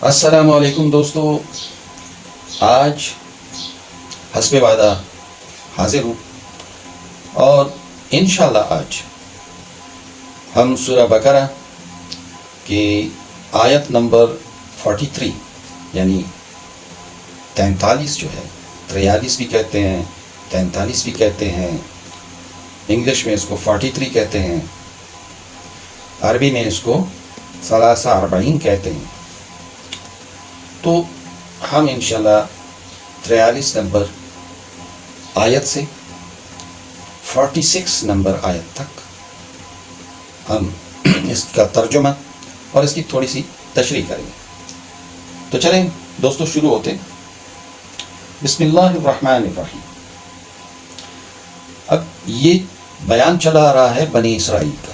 السلام علیکم دوستو، آج حسب وعدہ حاضر ہوں اور انشاءاللہ آج ہم سورہ بقرہ کی آیت نمبر 43 یعنی 43 جو ہے، 43 بھی کہتے ہیں 43 بھی کہتے ہیں، انگلش میں اس کو 43 کہتے ہیں، عربی میں اس کو 43 کہتے ہیں۔ تو ہم انشاءاللہ 43 نمبر آیت سے 46 نمبر آیت تک ہم اس کا ترجمہ اور اس کی تھوڑی سی تشریح کریں گے۔ تو چلیں دوستو شروع ہوتے ہیں۔ بسم اللہ الرحمن الرحیم۔ اب یہ بیان چلا رہا ہے بنی اسرائیل کا،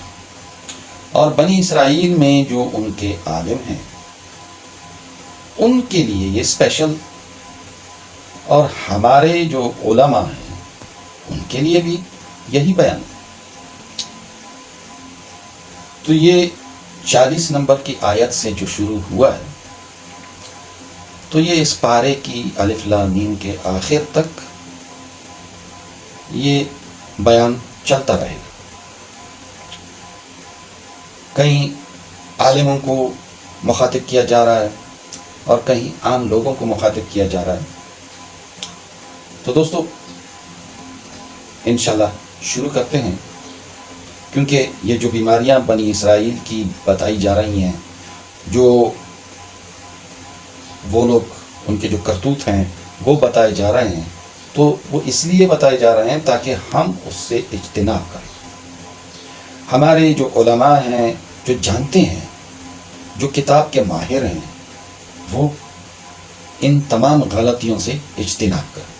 اور بنی اسرائیل میں جو ان کے عالم ہیں ان کے لیے یہ اسپیشل، اور ہمارے جو علماء ہیں ان کے لیے بھی یہی بیان ہے۔ تو یہ 40 نمبر کی آیت سے جو شروع ہوا ہے، تو یہ اس پارے کی الف لام میم کے آخر تک یہ بیان چلتا رہے گا۔ کہیں عالموں کو مخاطب کیا جا رہا ہے اور کہیں عام لوگوں کو مخاطب کیا جا رہا ہے۔ تو دوستو انشاءاللہ شروع کرتے ہیں، کیونکہ یہ جو بیماریاں بنی اسرائیل کی بتائی جا رہی ہیں، جو وہ لوگ ان کے جو کرتوت ہیں وہ بتائے جا رہے ہیں، تو وہ اس لیے بتائے جا رہے ہیں تاکہ ہم اس سے اجتناب کریں۔ ہمارے جو علماء ہیں، جو جانتے ہیں، جو کتاب کے ماہر ہیں، وہ ان تمام غلطیوں سے اجتناب کریں،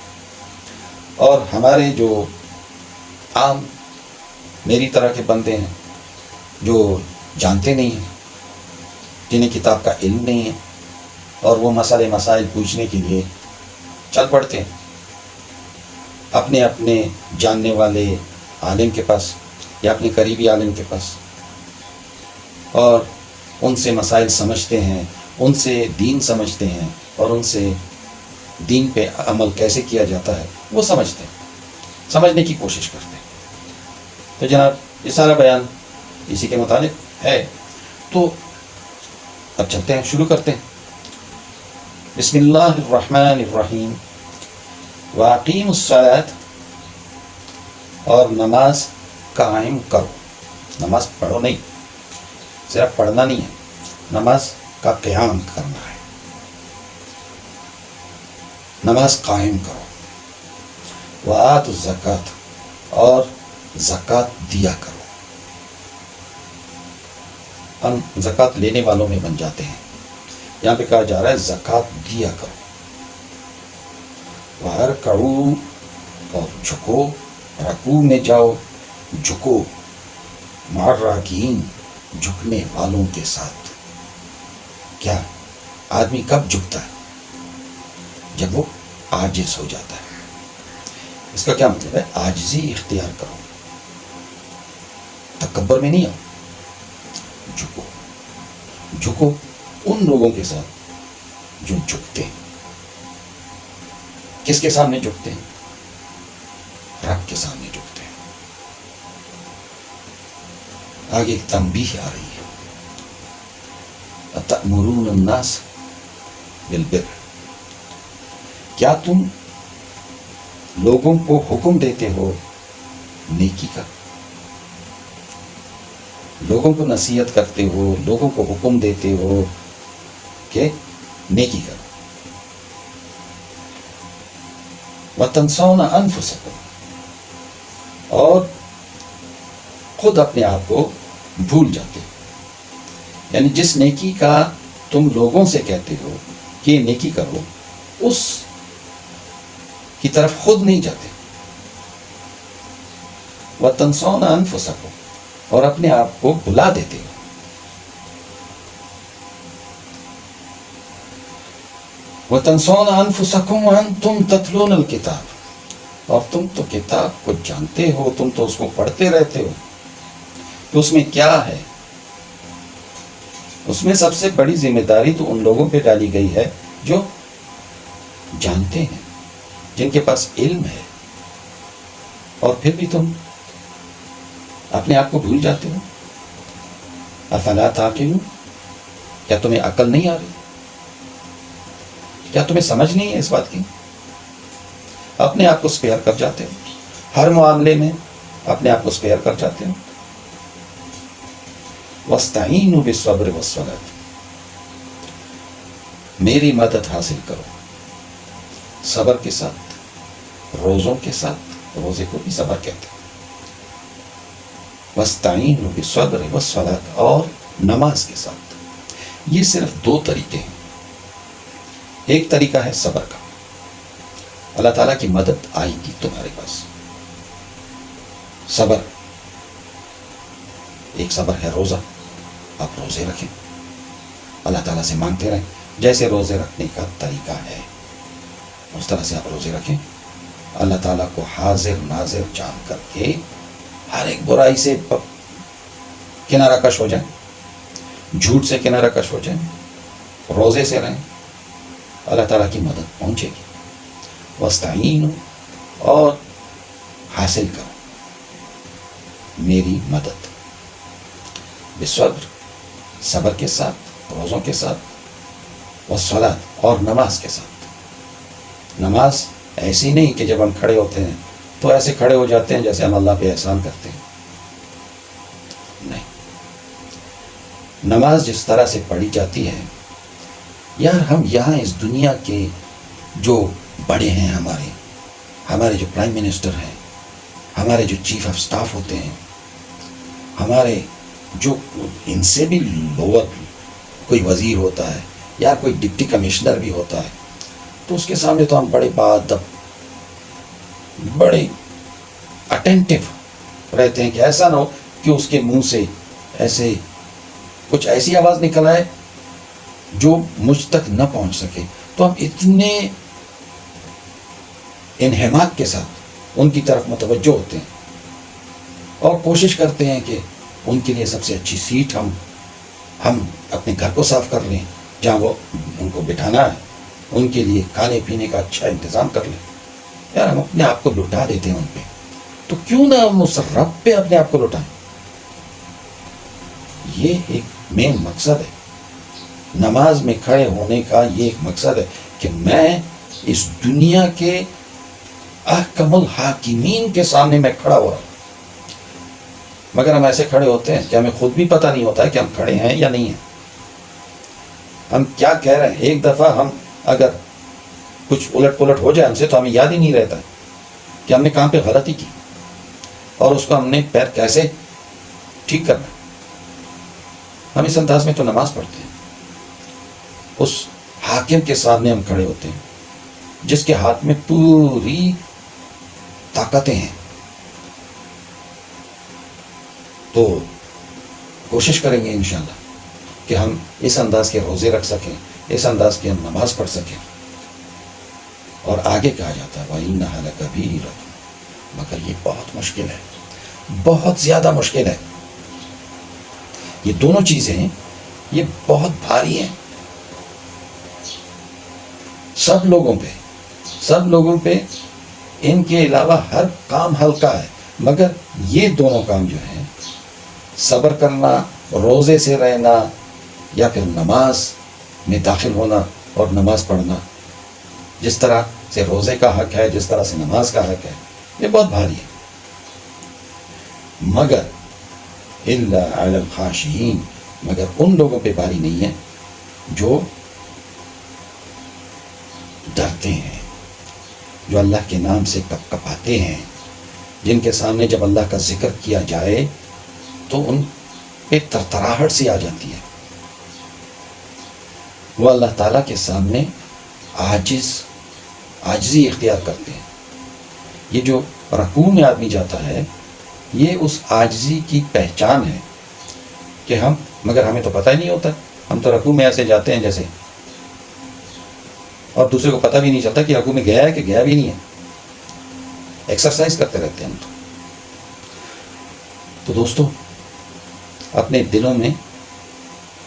اور ہمارے جو عام میری طرح کے بندے ہیں جو جانتے نہیں ہیں، جنہیں کتاب کا علم نہیں ہے، اور وہ مسائل پوچھنے کے لیے چل پڑتے ہیں اپنے اپنے جاننے والے عالم کے پاس یا اپنے قریبی عالم کے پاس، اور ان سے مسائل سمجھتے ہیں، ان سے دین سمجھتے ہیں، اور ان سے دین پہ عمل کیسے کیا جاتا ہے وہ سمجھتے ہیں، سمجھنے کی کوشش کرتے ہیں۔ تو جناب یہ سارا بیان اسی کے متعلق ہے۔ تو اب چلتے ہیں، شروع کرتے ہیں۔ بسم اللہ الرحمن الرحیم۔ واقیم الصلاۃ، اور نماز قائم کرو۔ نماز پڑھو نہیں، صرف پڑھنا نہیں ہے، نماز کا قیام کرنا ہے، نماز قائم کرو۔ وآتوا الزکوٰۃ، اور زکوٰۃ دیا کرو۔ ہم زکوٰۃ لینے والوں میں بن جاتے ہیں، یہاں پہ کہا جا رہا ہے زکوٰۃ دیا کرو۔ وارکعوا، اور جھکو، رکوع میں جاؤ، جھکو، مع الراکعین، جھکنے والوں کے ساتھ۔ کیا آدمی کب جھکتا ہے؟ جب وہ عاجز ہو جاتا ہے۔ اس کا کیا مطلب ہے؟ عاجزی اختیار کرو، تکبر میں نہیں آؤ، جھکو۔ جھکو ان لوگوں کے ساتھ جو جھکتے ہیں۔ کس کے سامنے جھکتے ہیں؟ رب کے سامنے جھکتے ہیں۔ آگے ایک تنبیہ آ رہی ہے، اتأمرون الناس بالبر، کیا تم لوگوں کو حکم دیتے ہو نیکی کا؟ لوگوں کو نصیحت کرتے ہو، لوگوں کو حکم دیتے ہو کہ نیکی کرو۔ وَتَنْسَوْنَ أَنفُسَكُمْ، اور خود اپنے آپ کو بھول جاتے ہو، یعنی جس نیکی کا تم لوگوں سے کہتے ہو کہ یہ نیکی کرو، اس کی طرف خود نہیں جاتے۔ وَتَنْسَوْنَ أَنفُسَكُمْ، اور اپنے آپ کو بھلا دیتے ہو۔ وَتَنْسَوْنَ أَنفُسَكُمْ وَأَنْتُمْ تَتْلُونَ الْكِتَابَ، اور تم تو کتاب کو جانتے ہو، تم تو اس کو پڑھتے رہتے ہو کہ اس میں کیا ہے، اس میں سب سے بڑی ذمہ داری تو ان لوگوں پہ ڈالی گئی ہے جو جانتے ہیں، جن کے پاس علم ہے، اور پھر بھی تم اپنے آپ کو بھول جاتے ہو۔ افلا تعقلون، کیا تمہیں عقل نہیں آ رہی؟ کیا تمہیں سمجھ نہیں ہے اس بات کی؟ اپنے آپ کو اسپیئر کر جاتے ہو، ہر معاملے میں اپنے آپ کو اسپیئر کر جاتے ہو۔ وَاسْتَعِینُوا بِالصَّبْرِ وَالصَّلَاةِ، میری مدد حاصل کرو صبر کے ساتھ، روزوں کے ساتھ، روزے کو بھی صبر کہتے ہیں۔ وَاسْتَعِینُوا بِالصَّبْرِ وَالصَّلَاةِ، اور نماز کے ساتھ۔ یہ صرف دو طریقے ہیں۔ ایک طریقہ ہے صبر کا، اللہ تعالیٰ کی مدد آئے گی تمہارے پاس۔ صبر، ایک صبر ہے روزہ، آپ روزے رکھیں، اللہ تعالیٰ سے مانگتے رہیں، جیسے روزے رکھنے کا طریقہ ہے اس طرح سے آپ روزے رکھیں، اللہ تعالیٰ کو حاضر ناظر جان کر کے ہر ایک برائی سے کنارہ کش ہو جائیں، جھوٹ سے کنارہ کش ہو جائیں، روزے سے رہیں، اللہ تعالیٰ کی مدد پہنچے گی۔ وَاسْتَعِینُوا، اور حاصل کرو میری مدد، بالصبر، صبر کے ساتھ، روزوں کے ساتھ، والصلاۃ، اور نماز کے ساتھ۔ نماز ایسی نہیں کہ جب ہم کھڑے ہوتے ہیں تو ایسے کھڑے ہو جاتے ہیں جیسے ہم اللہ پہ احسان کرتے ہیں، نہیں۔ نماز جس طرح سے پڑھی جاتی ہے، یار ہم یہاں اس دنیا کے جو بڑے ہیں، ہمارے جو پرائم منسٹر ہیں، ہمارے جو چیف آف سٹاف ہوتے ہیں، ہمارے جو ان سے بھی لوور کوئی وزیر ہوتا ہے یا کوئی ڈپٹی کمشنر بھی ہوتا ہے، تو اس کے سامنے تو ہم بڑے باادب، بڑے اٹینٹیو رہتے ہیں کہ ایسا نہ ہو کہ اس کے منہ سے ایسے کچھ ایسی آواز نکل آئے جو مجھ تک نہ پہنچ سکے۔ تو ہم اتنے انہماک کے ساتھ ان کی طرف متوجہ ہوتے ہیں اور کوشش کرتے ہیں کہ ان کے لیے سب سے اچھی سیٹ ہم اپنے گھر کو صاف کر لیں، جہاں وہ ان کو بٹھانا ہے ان کے لیے کھانے پینے کا اچھا انتظام کر لیں۔ یار ہم اپنے آپ کو لٹا دیتے ہیں ان پہ، تو کیوں نہ ہم اس رب پہ اپنے آپ کو لٹائیں؟ یہ ایک مین مقصد ہے نماز میں کھڑے ہونے کا، یہ ایک مقصد ہے کہ میں اس دنیا کے احکم الحاکمین کے سامنے میں کھڑا ہو رہا ہوں۔ مگر ہم ایسے کھڑے ہوتے ہیں کہ ہمیں خود بھی پتہ نہیں ہوتا ہے کہ ہم کھڑے ہیں یا نہیں ہیں، ہم کیا کہہ رہے ہیں۔ ایک دفعہ ہم اگر کچھ الٹ پلٹ ہو جائے ہم سے تو ہمیں یاد ہی نہیں رہتا ہے کہ ہم نے کہاں پہ غلطی کی اور اس کو ہم نے پیر کیسے ٹھیک کرنا ہے۔ ہم اس انداز میں تو نماز پڑھتے ہیں، اس حاکم کے سامنے ہم کھڑے ہوتے ہیں جس کے ہاتھ میں پوری طاقتیں ہیں۔ تو کوشش کریں گے انشاءاللہ کہ ہم اس انداز کے روزے رکھ سکیں، اس انداز کی ہم نماز پڑھ سکیں۔ اور آگے کہا جاتا ہے وَإِنَّهَا لَكَبِيرَةٌ، مگر یہ بہت مشکل ہے، بہت زیادہ مشکل ہے۔ یہ دونوں چیزیں یہ بہت بھاری ہیں سب لوگوں پہ، ان کے علاوہ ہر کام ہلکا ہے، مگر یہ دونوں کام جو ہیں، صبر کرنا، روزے سے رہنا، یا پھر نماز میں داخل ہونا اور نماز پڑھنا، جس طرح سے روزے کا حق ہے، جس طرح سے نماز کا حق ہے، یہ بہت بھاری ہے۔ مگر الا علی الخاشعین، مگر ان لوگوں پہ بھاری نہیں ہے جو ڈرتے ہیں، جو اللہ کے نام سے کپ کپاتے ہیں، جن کے سامنے جب اللہ کا ذکر کیا جائے تو ان پہ ترتراہٹ سی آ جاتی ہے، وہ اللہ تعالیٰ کے سامنے عاجزی اختیار کرتے ہیں۔ یہ جو رکوع میں آدمی جاتا ہے، یہ اس عاجزی کی پہچان ہے کہ مگر ہمیں تو پتہ ہی نہیں ہوتا، ہم تو رکوع میں ایسے جاتے ہیں جیسے، اور دوسرے کو پتہ بھی نہیں چلتا کہ رکوع میں گیا ہے کہ گیا بھی نہیں ہے، ایکسرسائز کرتے رہتے ہیں ہم تو دوستو، اپنے دلوں میں